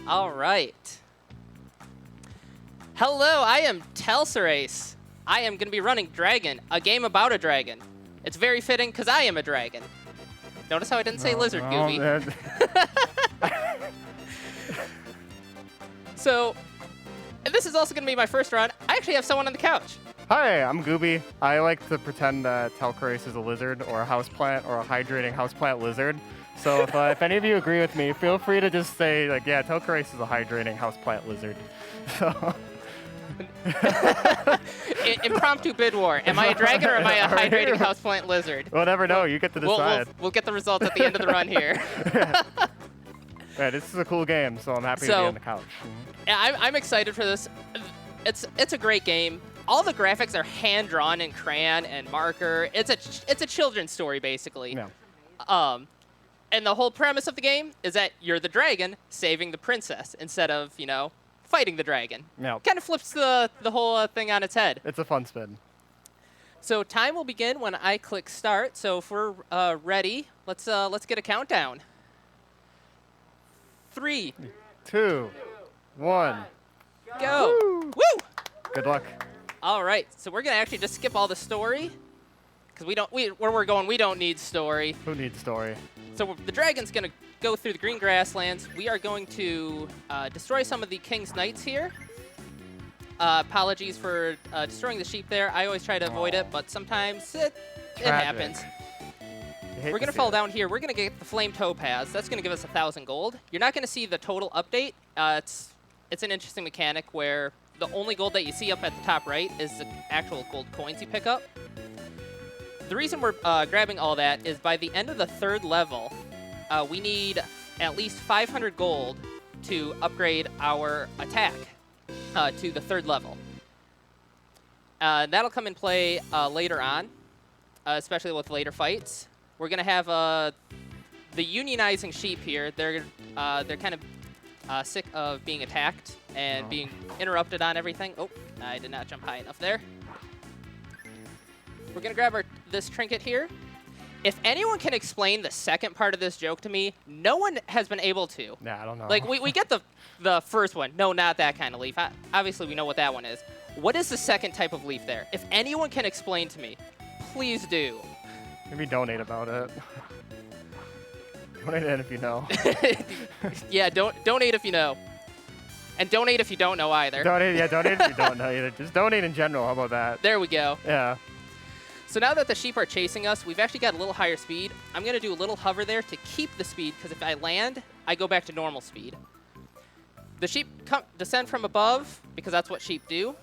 All right. Hello, I am talcerase. I am going to be running Dragon, a game about a dragon. It's very fitting because I am a dragon. Notice how I didn't say lizard, Gooby. So, and this is also going to be my first run. I actually have someone on the couch. Hi, I'm Gooby. I like to pretend that talcerase is a lizard or a houseplant or a hydrating houseplant lizard. So if any of you agree with me, feel free to just say, like, yeah, talcerase is a hydrating houseplant lizard. So. Impromptu bid war. Am I a dragon or am I a hydrating houseplant lizard? We'll never know. You get to decide. We'll get the results at the end of the run here. Yeah, this is a cool game, so I'm happy to be on the couch. Yeah, I'm excited for this. It's a great game. All the graphics are hand-drawn in crayon and marker. It's a children's story, basically. Yeah. And the whole premise of the game is that you're the dragon saving the princess instead of, you know, fighting the dragon. Yeah. Kind of flips the whole thing on its head. It's a fun spin. So time will begin when I click start. So if we're ready, let's get a countdown. 3, 2, 1. Go. Woo! Woo! Good luck. All right. So we're gonna actually just skip all the story because where we're going, we don't need story. Who needs story? So the dragon's going to go through the green grasslands. We are going to destroy some of the king's knights here. Apologies for destroying the sheep there. I always try to avoid it, but sometimes it happens. We're going to fall down here. We're going to get the flame topaz. That's going to give us 1,000 gold. You're not going to see the total update. It's an interesting mechanic where the only gold that you see up at the top right is the actual gold coins you pick up. The reason we're grabbing all that is by the end of the 3rd level, we need at least 500 gold to upgrade our attack to the 3rd level. That'll come in play later on, especially with later fights. We're going to have the unionizing sheep here. They're kind of sick of being attacked and being interrupted on everything. Oh, I did not jump high enough there. We're going to grab this trinket here. If anyone can explain the second part of this joke to me, no one has been able to. Yeah, I don't know. Like, we get the first one. No, not that kind of leaf. Obviously, we know what that one is. What is the second type of leaf there? If anyone can explain to me, please do. Maybe donate about it. Donate it if you know. Yeah, donate if you know. And donate if you don't know either. Donate if you don't know either. Just donate in general. How about that? There we go. Yeah. So now that the sheep are chasing us, we've actually got a little higher speed. I'm going to do a little hover there to keep the speed, because if I land, I go back to normal speed. The sheep descend from above, because that's what sheep do.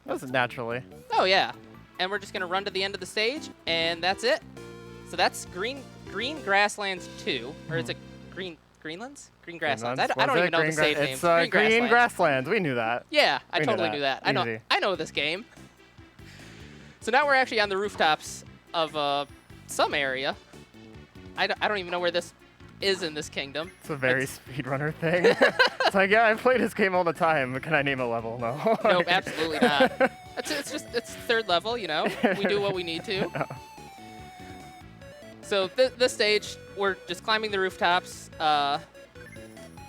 That's naturally. Oh, yeah. And we're just going to run to the end of the stage, and that's it. So that's Green Grasslands 2, or is it Greenlands? Green Grasslands. I don't even know the save names. It's Green Grasslands. We knew that. Yeah, I totally knew that. I know this game. So now we're actually on the rooftops of some area. I don't even know where this is in this kingdom. It's a very speedrunner thing. It's like, yeah, I play this game all the time. But can I name a level? No. Nope, absolutely not. It's 3rd level, you know. We do what we need to. No. So this stage, we're just climbing the rooftops.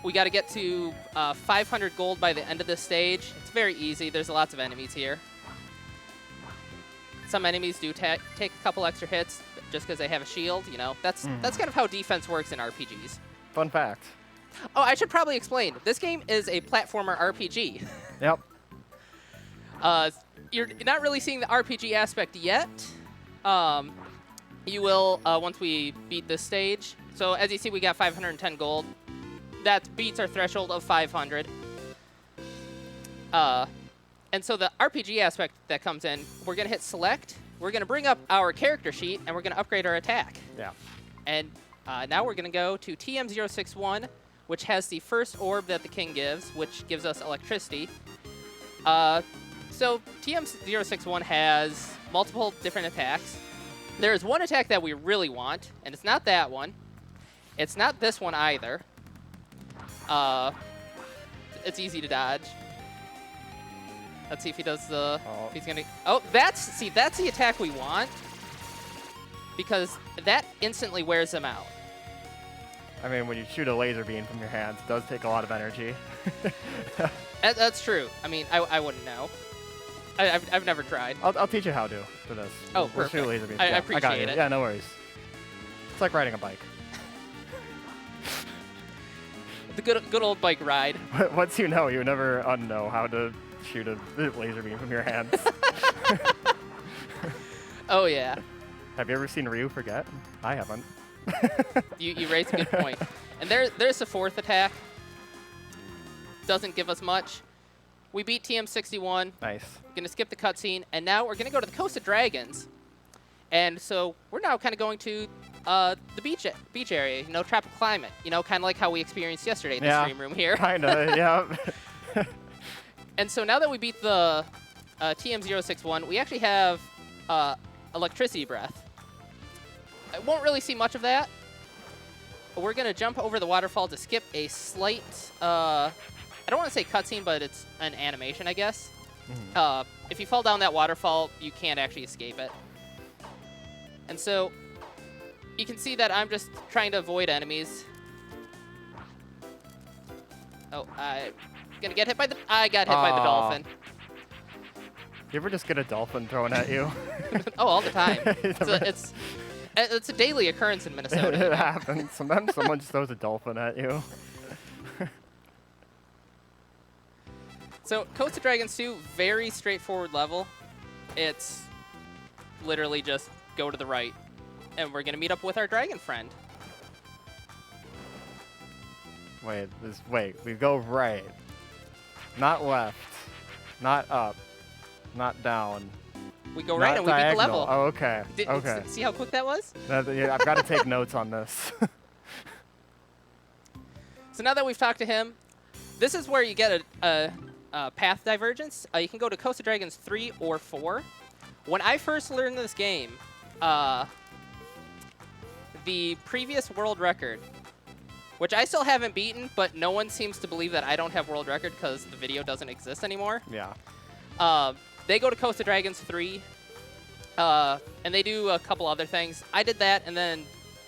We got to get to 500 gold by the end of this stage. It's very easy. There's lots of enemies here. Some enemies do take a couple extra hits just because they have a shield. You know, that's kind of how defense works in RPGs. Fun fact. Oh, I should probably explain. This game is a platformer RPG. Yep. You're not really seeing the RPG aspect yet. You will once we beat this stage. So as you see, we got 510 gold. That beats our threshold of 500. And so the RPG aspect that comes in, we're going to hit select. We're going to bring up our character sheet, and we're going to upgrade our attack. Yeah. And now we're going to go to TM061, which has the first orb that the king gives, which gives us electricity. So TM061 has multiple different attacks. There is one attack that we really want, and it's not that one. It's not this one either. It's easy to dodge. Let's see if he does the... Oh. If he's gonna... Oh, that's the attack we want. Because that instantly wears them out. I mean, when you shoot a laser beam from your hands, it does take a lot of energy. That's true. I mean, I wouldn't know. I've never tried. I'll teach you how to for this. Oh, we'll shoot perfect. laser beams. I Yeah, appreciate got you. it. Yeah, no worries. It's like riding a bike. The good old bike ride. Once you know, you never unknow how to shoot a laser beam from your hands. Oh, yeah. Have you ever seen Ryu forget? I haven't. You raise a good point. And there's the fourth attack. Doesn't give us much. We beat TM61. Nice. Going to skip the cutscene, and now we're going to go to the Coast of Dragons. And so we're now kind of going to the beach area, tropical climate, kind of like how we experienced yesterday in the stream room here. Kind of, yeah. And so now that we beat the TM061, we actually have electricity breath. I won't really see much of that. But we're going to jump over the waterfall to skip a slight, I don't want to say cutscene, but it's an animation, I guess. Mm-hmm. If you fall down that waterfall, you can't actually escape it. And so you can see that I'm just trying to avoid enemies. Oh, I'm going to get hit by the... I got hit by the dolphin. You ever just get a dolphin thrown at you? Oh, all the time. It's a daily occurrence in Minnesota. It happens. Sometimes someone just throws a dolphin at you. So, Coast of Dragons 2, very straightforward level. It's literally just go to the right, and we're going to meet up with our dragon friend. Wait, we go right. Not left. Not up. Not down. We go right and we beat the level. Oh, okay. Okay. See how quick that was? Yeah, I've got to take notes on this. So now that we've talked to him, this is where you get a path divergence. You can go to Coast of Dragons 3 or 4. When I first learned this game, the previous world record, which I still haven't beaten, but no one seems to believe that I don't have world record because the video doesn't exist anymore. Yeah. They go to Coast of Dragons 3, and they do a couple other things. I did that, and then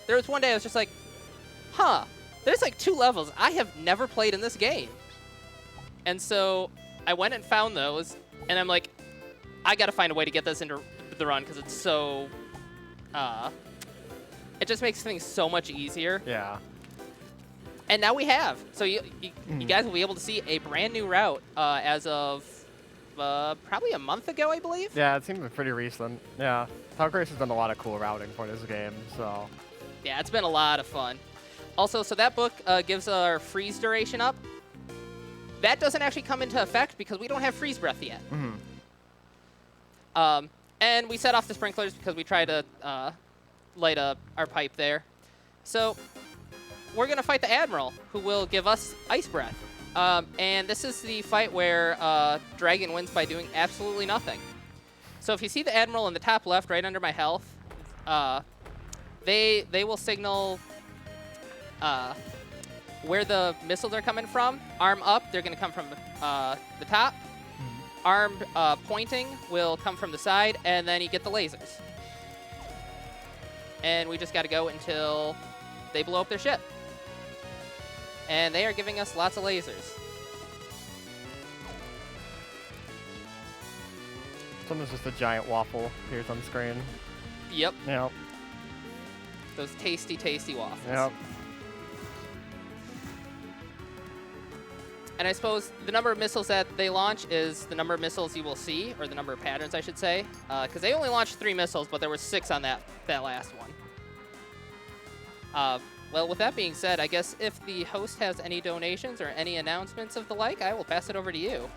there was one day I was just like, huh, there's like 2 levels I have never played in this game. And so I went and found those, and I'm like, I got to find a way to get this into the run because it's so... it just makes things so much easier. Yeah. And now we have. So you guys will be able to see a brand new route as of probably a month ago, I believe. Yeah, it seems pretty recent. Yeah. talcerase has done a lot of cool routing for this game, so... Yeah, it's been a lot of fun. Also, so that book gives our freeze duration up. That doesn't actually come into effect because we don't have freeze breath yet. Mm-hmm. And we set off the sprinklers because we tried to light up our pipe there. So we're going to fight the Admiral, who will give us ice breath. And this is the fight where Dragon wins by doing absolutely nothing. So if you see the Admiral in the top left, right under my health, they will signal where the missiles are coming from. Arm up, they're going to come from the top. Arm pointing will come from the side, and then you get the lasers. And we just got to go until they blow up their ship. And they are giving us lots of lasers. Sometimes just a giant waffle appears on screen. Yep. Yep. Those tasty, tasty waffles. Yep. And I suppose the number of missiles that they launch is the number of missiles you will see, or the number of patterns, I should say. Because they only launched 3 missiles, but there were 6 on that last one. Well, with that being said, I guess if the host has any donations or any announcements of the like, I will pass it over to you.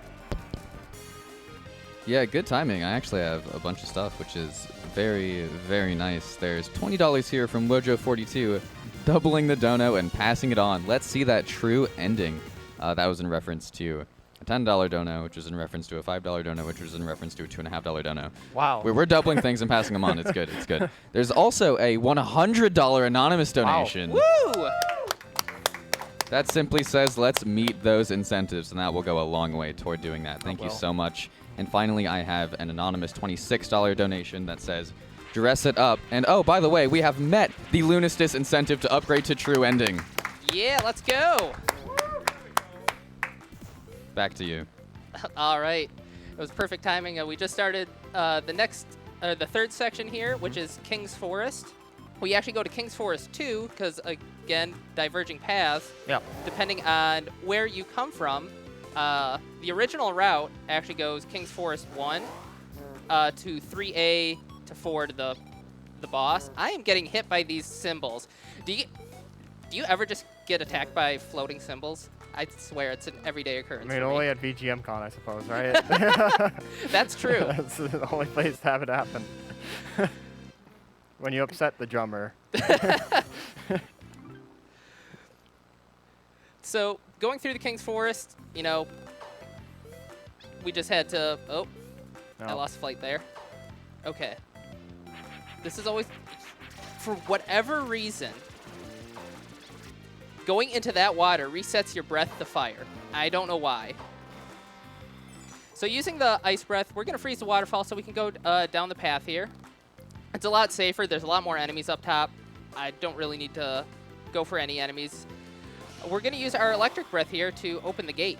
Yeah, good timing. I actually have a bunch of stuff, which is very, very nice. There's $20 here from Wojo42, doubling the dono and passing it on. Let's see that true ending. That was in reference to a $10 dono, which was in reference to a $5 dono, which was in reference to a $2.50 dono. Wow. We're doubling things and passing them on. It's good. It's good. There's also a $100 anonymous donation. Wow. Woo! That simply says, let's meet those incentives, and that will go a long way toward doing that. Thank you so much. And finally, I have an anonymous $26 donation that says, dress it up. And oh, by the way, we have met the Lunistis incentive to upgrade to true ending. Yeah, let's go. Back to you. All right. It was perfect timing. We just started the third section here, which is King's Forest. We actually go to King's Forest 2 because, again, diverging paths. Yeah. Depending on where you come from, the original route actually goes King's Forest 1 to 3A to 4 to the boss. I am getting hit by these symbols. Do you ever just get attacked by floating symbols? I swear it's an everyday occurrence. I mean, for only me. at VGM Con, I suppose, right? That's true. That's the only place to have it happen. When you upset the drummer. So going through the King's Forest, you know, we just had to. Oh, I lost flight there. Okay. This is always, for whatever reason, going into that water resets your breath to fire. I don't know why. So using the ice breath, we're going to freeze the waterfall so we can go down the path here. It's a lot safer. There's a lot more enemies up top. I don't really need to go for any enemies. We're going to use our electric breath here to open the gate.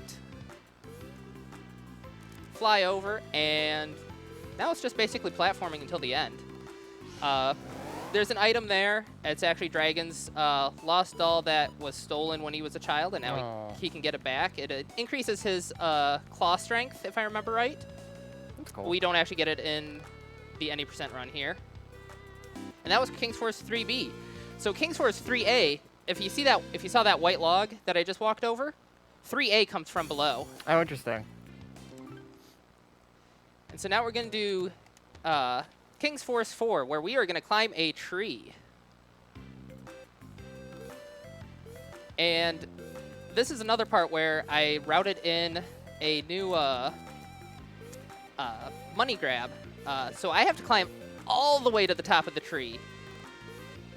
Fly over, and now it's just basically platforming until the end. There's an item there. It's actually Dragon's lost doll that was stolen when he was a child, and now he can get it back. It increases his claw strength, if I remember right. That's cool. We don't actually get it in the any % run here. And that was King's Forest 3B. So King's Forest 3A, if you saw that white log that I just walked over, 3A comes from below. Oh, interesting. And so now we're going to do King's Forest 4, where we are going to climb a tree. And this is another part where I routed in a new money grab. So I have to climb all the way to the top of the tree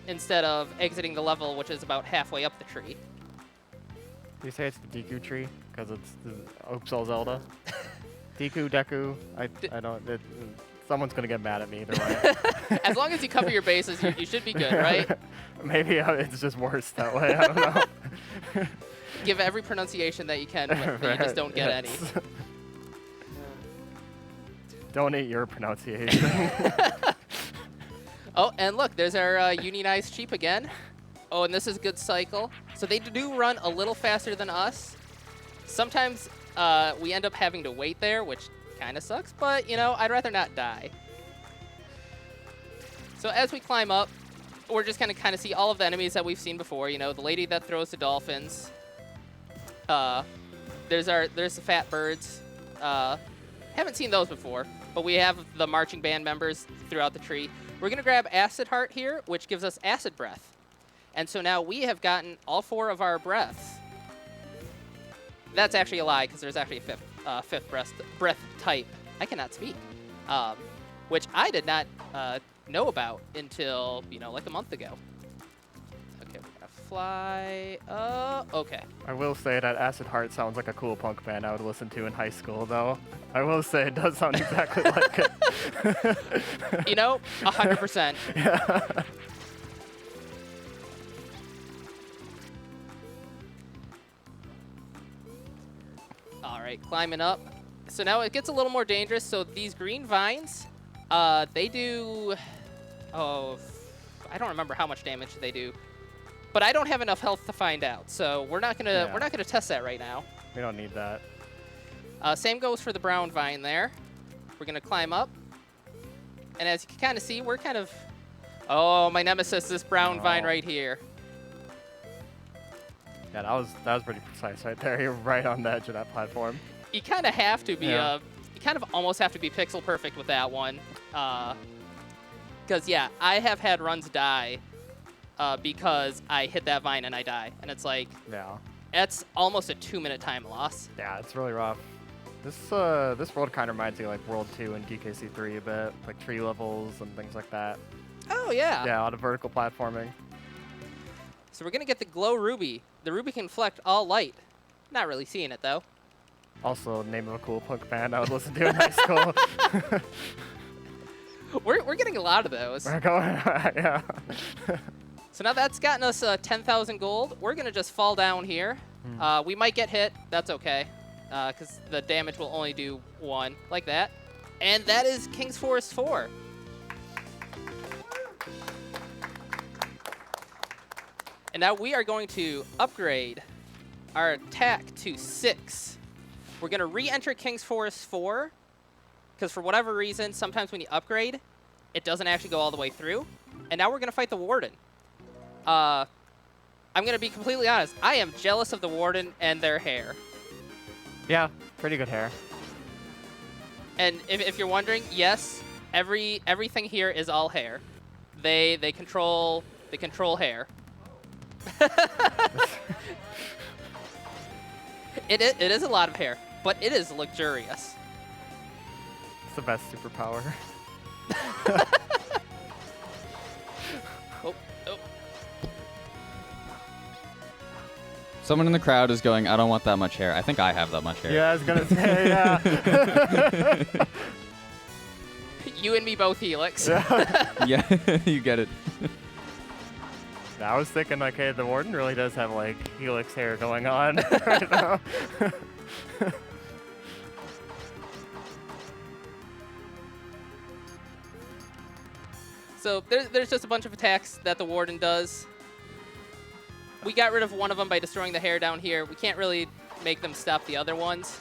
instead of exiting the level, which is about halfway up the tree. Do you say it's the Deku tree? Because it's the Upsal Zelda? Deku. I don't. Someone's going to get mad at me either way. As long as you cover your bases, you should be good, right? Maybe it's just worse that way. I don't know. Give every pronunciation that you can, but you just don't get any. Donate your pronunciation. Oh, and look, there's our unionized sheep again. Oh, and this is a good cycle. So they do run a little faster than us. Sometimes we end up having to wait there, which kind of sucks, but, you know, I'd rather not die. So as we climb up, we're just going to kind of see all of the enemies that we've seen before. You know, the lady that throws the dolphins. There's the fat birds. Haven't seen those before, but we have the marching band members throughout the tree. We're going to grab Acid Heart here, which gives us Acid Breath. And so now we have gotten all 4 of our breaths. That's actually a lie, because there's actually a fifth breath type. I cannot speak. Which I did not know about until, you know, like a month ago. Okay, we're going to fly. Okay. I will say that Acid Heart sounds like a cool punk band I would listen to in high school, though. I will say it does sound exactly like it. You know, 100%. Yeah. All right, climbing up. So now it gets a little more dangerous. So these green vines, they do, I don't remember how much damage they do, but I don't have enough health to find out. So we're not gonna test that right now. We don't need that. Same goes for the brown vine there. We're gonna climb up, and as you can kind of see, we're kind of, oh, my nemesis, this brown vine right here. Yeah, that was pretty precise right there. You're right on the edge of that platform. You kind of have to be, Yeah. you kind of almost have to be pixel perfect with that one. Because, yeah, I have had runs die because I hit that vine and I die. And it's like, Yeah. it's almost a 2-minute time loss. Yeah, it's really rough. This world kind of reminds me of like World 2 and DKC3 a bit, like tree levels and things like that. Oh, yeah. Yeah, a lot of vertical platforming. So we're going to get the Glow Ruby. The Ruby can reflect all light. Not really seeing it, though. Also, name of a cool punk band I would listen to in high school. We're getting a lot of those. We're going, yeah. So now that's gotten us 10,000 gold. We're going to just fall down here. We might get hit. That's okay, because the damage will only do 1, like that. And that is King's Forest 4. And now we are going to upgrade our attack to 6. We're going to re-enter King's Forest 4, because for whatever reason, sometimes when you upgrade, it doesn't actually go all the way through. And now we're going to fight the Warden. I'm going to be completely honest. I am jealous of the Warden and their hair. Yeah, pretty good hair. And if you're wondering, yes, everything here is all hair. They control hair. It is a lot of hair, but it is luxurious. It's the best superpower. Oh. Someone in the crowd is going, I don't want that much hair. I think I have that much hair. Yeah, I was gonna say, yeah. You and me both, Helix. Yeah, you get it. I was thinking, like, hey, the Warden really does have, like, Helix hair going on right now. So there's just a bunch of attacks that the Warden does. We got rid of one of them by destroying the hair down here. We can't really make them stop the other ones.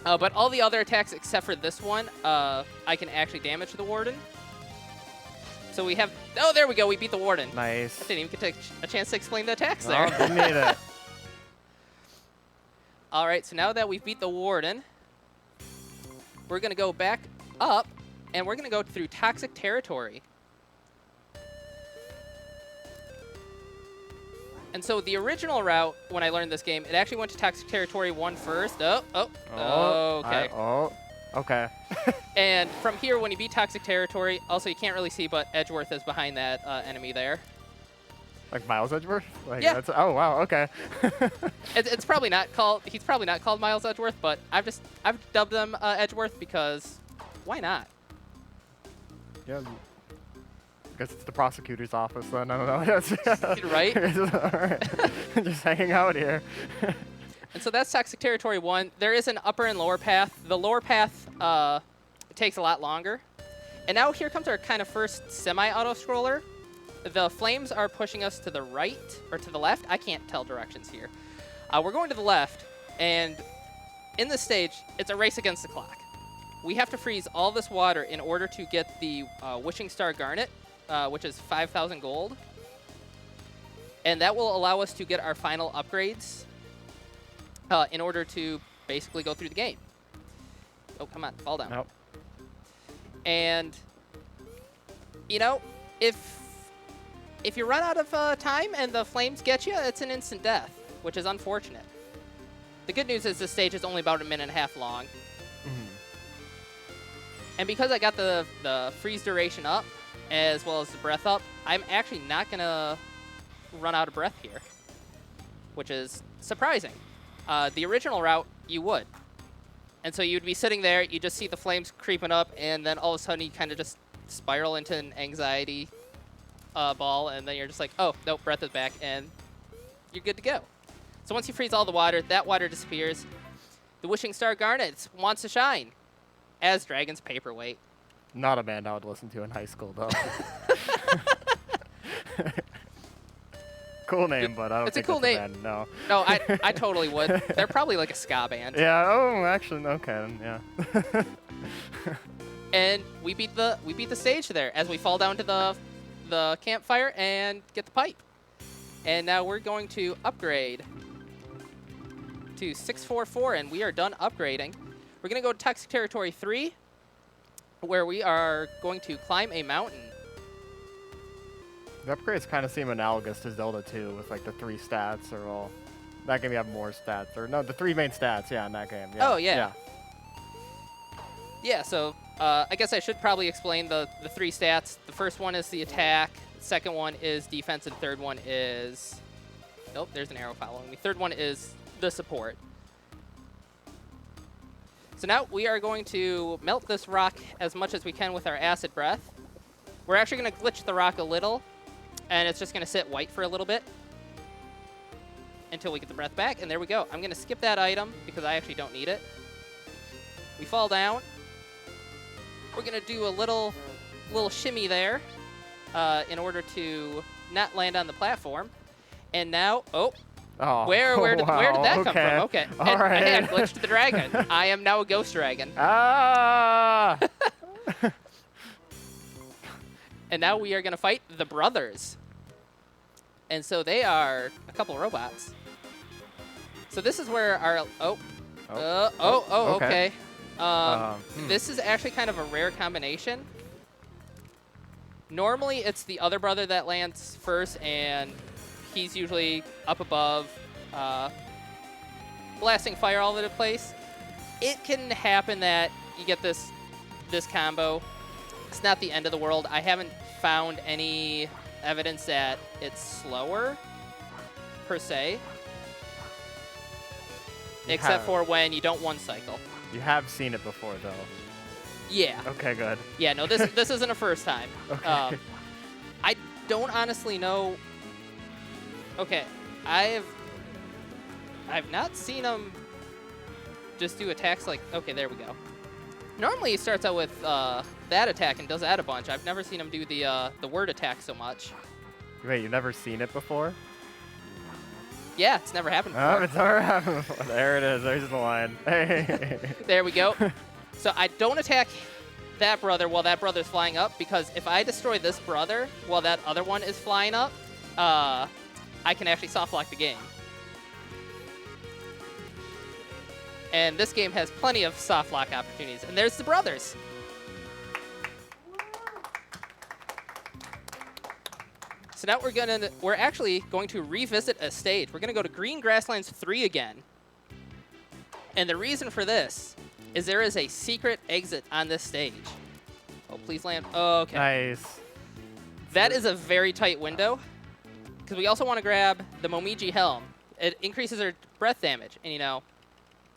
But all the other attacks except for this one, I can actually damage the Warden. So we have... Oh, there we go. We beat the Warden. Nice. I didn't even get a chance to explain the attacks Oh, there. didn't need it. All right, so now that we've beat the Warden, we're going to go back up, and we're going to go through Toxic Territory. And so the original route, when I learned this game, it actually went to Toxic Territory 1 first. Okay. Okay. And from here, when you beat Toxic Territory, also you can't really see, but Edgeworth is behind that enemy there. Like Miles Edgeworth? Like, Yeah. That's, oh, wow, okay. It's probably not called, he's probably not called Miles Edgeworth, but I've dubbed him Edgeworth because why not? Yeah. I guess it's the prosecutor's office then, I don't know. Right? All right. Just hanging out here. And so that's Toxic Territory 1. There is an upper and lower path. The lower path takes a lot longer. And now here comes our kind of first semi-auto scroller. The flames are pushing us to the right or to the left. I can't tell directions here. We're going to the left, and in this stage, it's a race against the clock. We have to freeze all this water in order to get the Wishing Star Garnet, which is 5,000 gold. And that will allow us to get our final upgrades in order to basically go through the game. Oh, come on, fall down. Nope. And, you know, if you run out of time and the flames get you, it's an instant death, which is unfortunate. The good news is this stage is only about 1.5 minutes long. And because I got the freeze duration up, as well as the breath up, I'm actually not going to run out of breath here, which is surprising. The original route, you would. And so you'd be sitting there, you just see the flames creeping up, and then all of a sudden you kind of just spiral into an anxiety ball, and then you're just like, oh, nope, breath is back, and you're good to go. So once you freeze all the water, that water disappears. The Wishing Star Garnet wants to shine as Dragon's Paperweight. Not a band I would listen to in high school, though. Cool name, but I don't It's a think cool it's a name. band, no. No, I totally would. They're probably like a ska band. Yeah, oh, actually, okay, yeah. And we beat the stage there as we fall down to the campfire and get the pipe. And now we're going to upgrade to 644, and we are done upgrading. We're going to go to Toxic Territory 3, where we are going to climb a mountain. The upgrades kind of seem analogous to Zelda 2 with like the 3 stats are all. That game you have more stats, or no, the 3 main stats, yeah, in that game. Yeah. Oh, yeah. Yeah, so I guess I should probably explain the 3 stats. The first one is the attack, the second one is defense, and third one is... Nope, there's an arrow following me. Third one is the support. So now we are going to melt this rock as much as we can with our acid breath. We're actually going to glitch the rock a little. and it's just going to sit white for a little bit until we get the breath back, and there we go. I'm going to skip that item because I actually don't need it. We fall down. We're going to do a little shimmy there in order to not land on the platform. And now, where did that come from? Okay, All right. I had glitched the dragon. I am now a ghost dragon. Ah! And now we are going to fight the brothers. And so they are a couple robots. So this is where our okay. This is actually kind of a rare combination. Normally, it's the other brother that lands first, and he's usually up above, blasting fire all over the place. It can happen that you get this combo. It's not the end of the world. I haven't found any evidence that it's slower, per se. Except for when you don't one cycle. You have seen it before, though. Yeah. Okay, good. Yeah, no, this isn't a first time. Okay. I don't honestly know. Okay, I've not seen him just do attacks like. Okay, there we go. Normally he starts out with that attack and does that a bunch. I've never seen him do the word attack so much. Wait, you've never seen it before? Yeah, it's never happened before. Oh, it's never happened before. There it is. There's the line. Hey. There we go. So I don't attack that brother while that brother's flying up, because if I destroy this brother while that other one is flying up, I can actually soft lock the game. And this game has plenty of soft lock opportunities. And there's the brothers. So now we're actually going to revisit a stage. We're going to go to Green Grasslands 3 again. And the reason for this is there is a secret exit on this stage. Oh, please land. Oh, okay. Nice. That is a very tight window, because we also want to grab the Momiji Helm. It increases our breath damage, and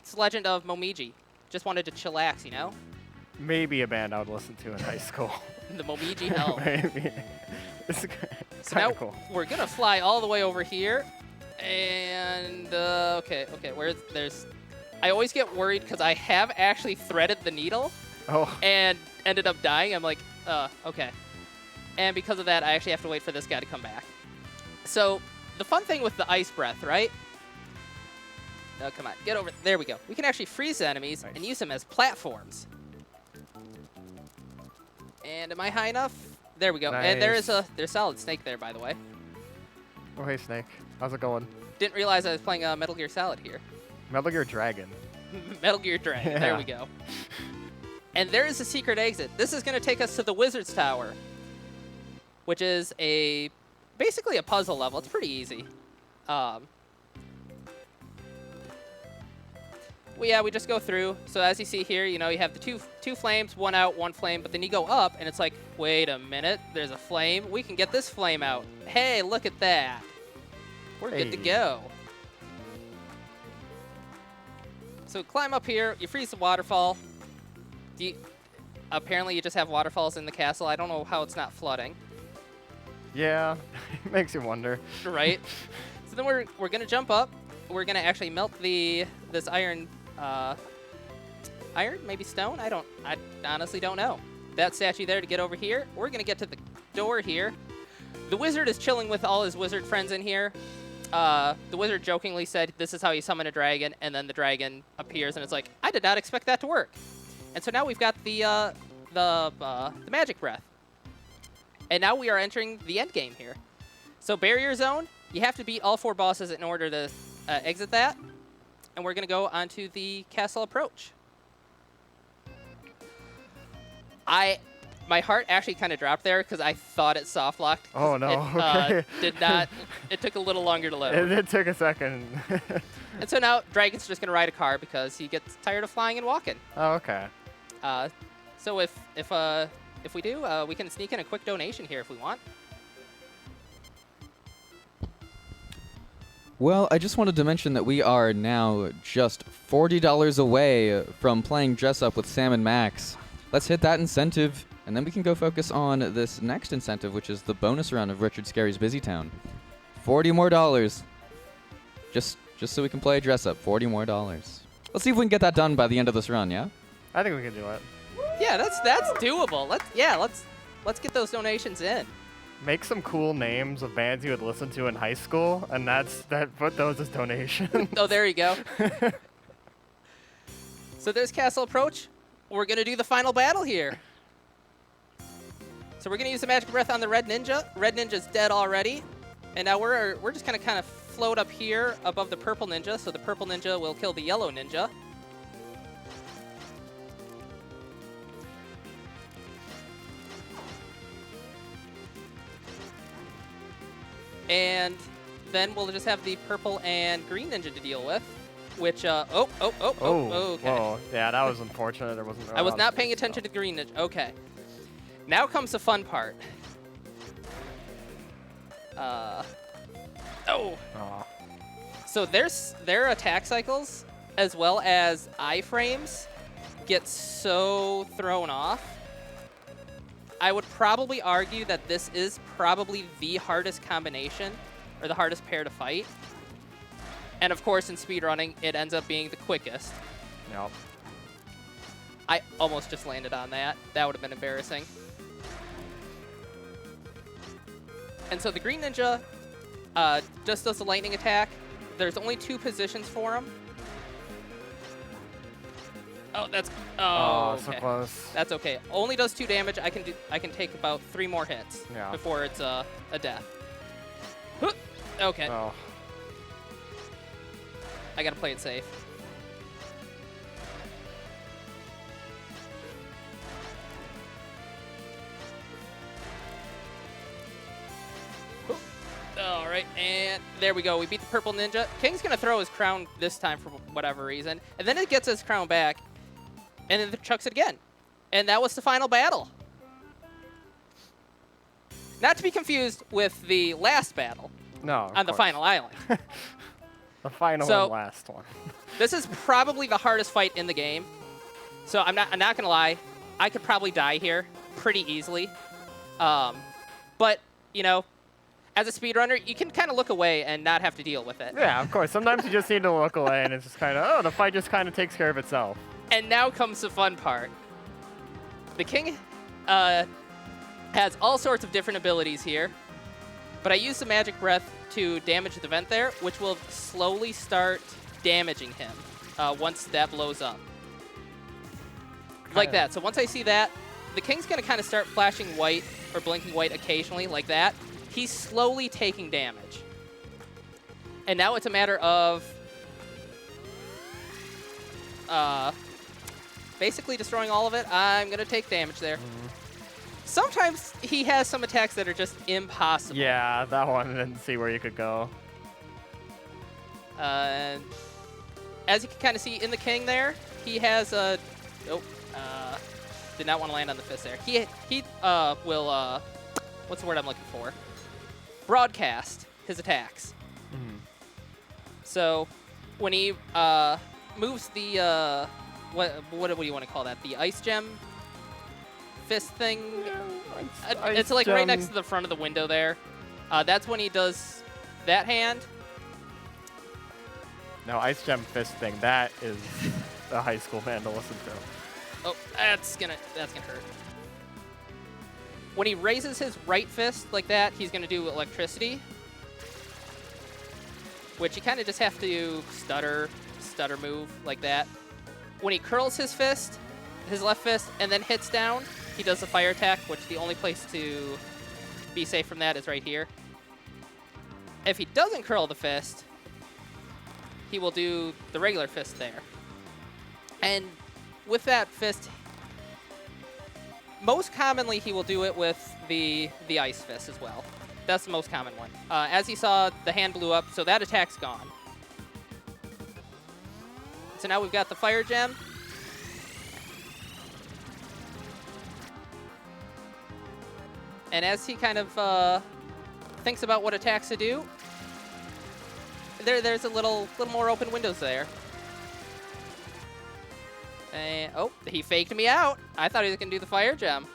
it's the legend of Momiji. Just wanted to chillax, Maybe a band I would listen to in high school. The Momiji Helm. Maybe. It's So now cool. we're going to fly all the way over here. And, okay, I always get worried because I have actually threaded the needle and ended up dying. I'm like, okay. And because of that, I actually have to wait for this guy to come back. So the fun thing with the ice breath, right? Oh, come on, get over. There we go. We can actually freeze enemies and use them as platforms. And am I high enough? There we go. Nice. And there's Solid Snake there, by the way. Oh, hey, Snake. How's it going? Didn't realize I was playing Metal Gear Solid here. Metal Gear Dragon. Metal Gear Dragon. Yeah. There we go. And there is a secret exit. This is going to take us to the Wizard's Tower, which is basically a puzzle level. It's pretty easy. We just go through. So as you see here, you have the two flames, one out, one flame, but then you go up, and it's like, wait a minute, there's a flame. We can get this flame out. Hey, look at that. We're good to go. So climb up here, you freeze the waterfall. Apparently you just have waterfalls in the castle. I don't know how it's not flooding. Yeah, it makes you wonder. Right? So then we're going to jump up. We're going to actually melt this iron, maybe stone? I honestly don't know. That statue there to get over here. We're going to get to the door here. The wizard is chilling with all his wizard friends in here. The wizard jokingly said, this is how you summon a dragon, and then the dragon appears, and it's like, I did not expect that to work. And so now we've got the magic breath. And now we are entering the end game here. So barrier zone, you have to beat all 4 bosses in order to exit that. And we're going to go onto the castle approach. My heart actually kind of dropped there because I thought it soft locked. Oh, no. It did not. It took a little longer to load. It took a second. And so now Dragon's just going to ride a car because he gets tired of flying and walking. Oh, okay. So if we do, we can sneak in a quick donation here if we want. Well, I just wanted to mention that we are now just $40 away from playing Dress Up with Sam and Max. Let's hit that incentive And then we can go focus on this next incentive, which is the bonus round of Richard Scarry's Busy Town. $40 more. Just so we can play dress up. $40 more. Let's see if we can get that done by the end of this run, yeah? I think we can do it. Yeah, that's doable. Let's get those donations in. Make some cool names of bands you would listen to in high school, and put those as donations. Oh, there you go. So there's Castle Approach. We're gonna do the final battle here. So we're gonna use the Magic Breath on the Red Ninja. Red Ninja's dead already, and now we're just gonna kind of float up here above the Purple Ninja. So the Purple Ninja will kill the Yellow Ninja. And then we'll just have the Purple and Green Ninja to deal with, which, okay. Whoa. Yeah, that was unfortunate. There wasn't. I was not paying attention to Green Ninja. Okay. Now comes the fun part. So their attack cycles, as well as iframes, get so thrown off. I would probably argue that this is probably the hardest combination, or the hardest pair to fight. And of course, in speedrunning, it ends up being the quickest. Yep. I almost just landed on that. That would have been embarrassing. And so the Green Ninja just does the lightning attack. There's only 2 positions for him. Oh, that's okay. So close. That's okay. Only does 2 damage. I can take about 3 more hits before it's a death. Okay. Oh. I gotta play it safe. All right, and there we go. We beat the Purple Ninja. King's gonna throw his crown this time for whatever reason, and then it gets his crown back, and then chucks it again. And that was the final battle. Not to be confused with the last battle. No. On the final island. The final and last one. This is probably the hardest fight in the game. So I'm not gonna lie, I could probably die here pretty easily. But you know, as a speedrunner, you can kind of look away and not have to deal with it. Yeah, of course. Sometimes you just need to look away, and it's just kind of, the fight just kind of takes care of itself. And now comes the fun part. The king has all sorts of different abilities here, but I use the Magic Breath to damage the vent there, which will slowly start damaging him once that blows up. Like that. So once I see that, the king's going to kind of start flashing white or blinking white occasionally, like that. He's slowly taking damage. And now it's a matter of basically destroying all of it. I'm going to take damage there. Sometimes he has some attacks that are just impossible. Yeah, that one, I didn't see where you could go. As you can kind of see in the king there, he has a... did not want to land on the fist there. He will... what's the word I'm looking for? Broadcast his attacks. So when he moves the... what do you want to call that? The ice gem fist thing? It's like right next to the front of the window there. That's when he does that hand. No, ice gem fist thing. That is a high school band to listen to. Oh, that's gonna hurt. When he raises his right fist like that, he's gonna do electricity, which you kind of just have to stutter move like that. When he curls his fist, his left fist, and then hits down, he does the fire attack, which the only place to be safe from that is right here. If he doesn't curl the fist, he will do the regular fist there. And with that fist, most commonly he will do it with the ice fist as well. That's the most common one. As you saw, the hand blew up, so that attack's gone. So now we've got the fire gem. And as he kind of thinks about what attacks to do, there's a little more open windows there. And, oh, he faked me out. I thought he was going to do the fire gem.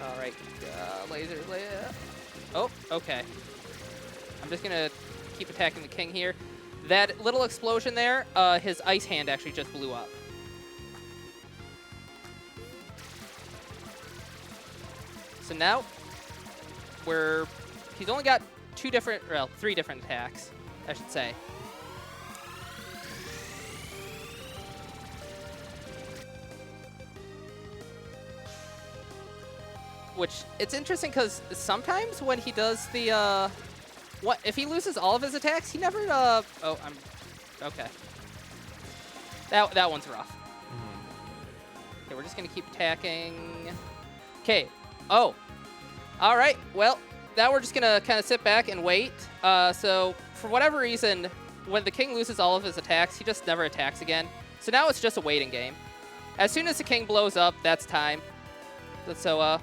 All right, laser. Oh, okay. I'm just gonna keep attacking the king here. That little explosion there, his ice hand actually just blew up. So now he's only got three different attacks, I should say. Which, it's interesting because sometimes when he does the, if he loses all of his attacks, he never, okay. That one's rough. Okay, we're just gonna keep attacking. Okay, all right, well, now we're just gonna kind of sit back and wait. So, for whatever reason, when the king loses all of his attacks, he just never attacks again. So now it's just a waiting game. As soon as the king blows up, that's time. So,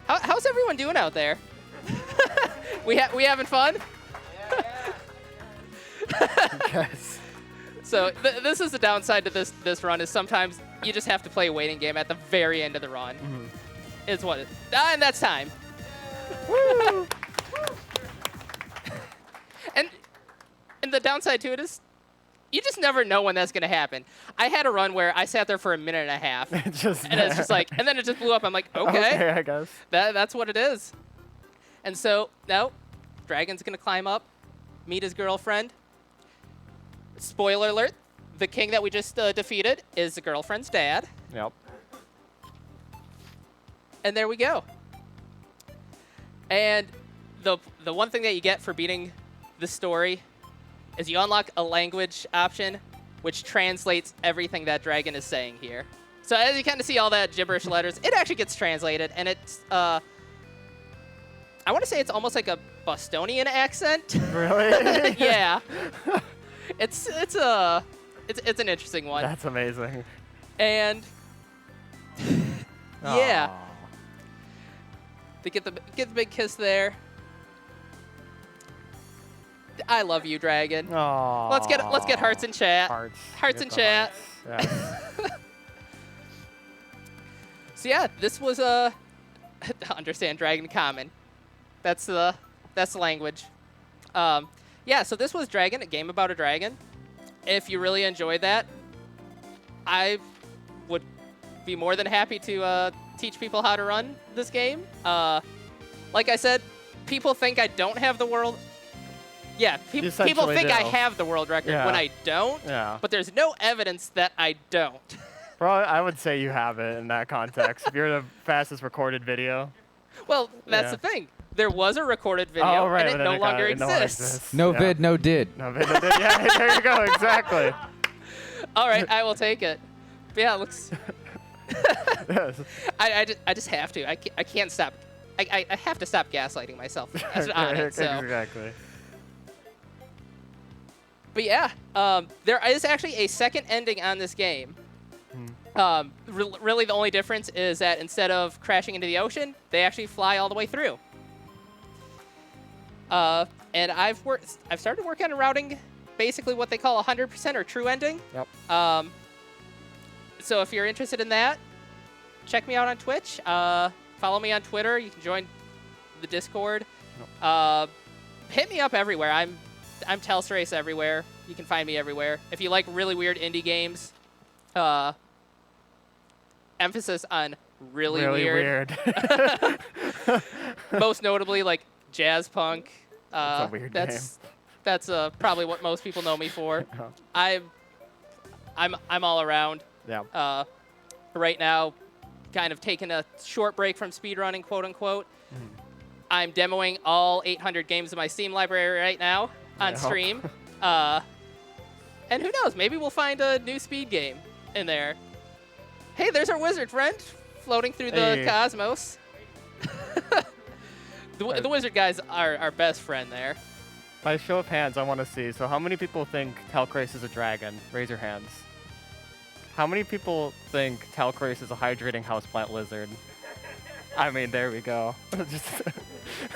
how's everyone doing out there? we having fun? Yes. So this is the downside to this run is sometimes you just have to play a waiting game at the very end of the run. Is what and that's time. Woo! and the downside to it is you just never know when that's gonna happen. I had a run where I sat there for a minute and a half, and it's just like, and then it just blew up. I'm like, okay, I guess that's what it is. And so now, Dragon's gonna climb up, meet his girlfriend. Spoiler alert: the king that we just defeated is the girlfriend's dad. Yep. And there we go. And the one thing that you get for beating the story is you unlock a language option which translates everything that Dragon is saying here. So as you kind of see all that gibberish letters, it actually gets translated, and it's I want to say it's almost like a Bostonian accent. Really? Yeah. It's an interesting one. That's amazing. And yeah. Aw. They get the big kiss there. I love you, Dragon. Aww. Let's get hearts in chat. Hearts in chat. Hearts. Yeah. So yeah, this was understand Dragon Common. That's the language. Yeah, so this was Dragon, a game about a dragon. If you really enjoyed that, I would be more than happy to teach people how to run this game. Like I said, people think I don't have the world. Yeah, people think I have the world record when I don't. Yeah. But there's no evidence that I don't. Well, I would say you have it in that context. If you're the fastest recorded video. Well, that's the thing. There was a recorded video, and it no longer exists. No vid, no did. No vid, no did. Yeah, there you go. Exactly. All right, I will take it. But yeah, it looks. Yes. I just have to. I can't stop. I have to stop gaslighting myself on it. So. Exactly. But yeah, there is actually a second ending on this game. Really, the only difference is that instead of crashing into the ocean, they actually fly all the way through. And I've started working on routing basically what they call 100% or true ending. Yep. So if you're interested in that, check me out on Twitch. Follow me on Twitter. You can join the Discord. Hit me up everywhere. I'm talcerase everywhere. You can find me everywhere. If you like really weird indie games, emphasis on really weird. Most notably, like jazz punk. That's a weird name. That's probably what most people know me for. I'm all around. Yeah. Right now, kind of taking a short break from speedrunning, quote unquote. I'm demoing all 800 games in my Steam library right now on stream. And who knows? Maybe we'll find a new speed game in there. Hey, there's our wizard friend floating through the cosmos. The wizard guy's our best friend there. By show of hands, I want to see. So how many people think talcerase is a dragon? Raise your hands. How many people think talcerase is a hydrating houseplant lizard? I mean, there we go.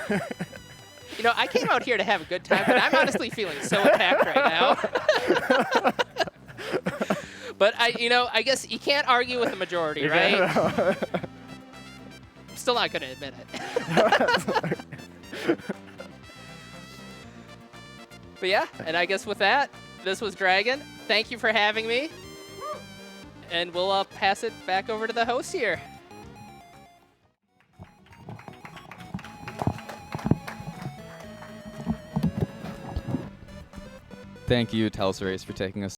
You know, I came out here to have a good time, but I'm honestly feeling so attacked right now. But I guess you can't argue with the majority, right? still not going to admit it. But yeah, and I guess with that, this was Dragon. Thank you for having me. And we'll pass it back over to the host here. Thank you, talcerase, for taking us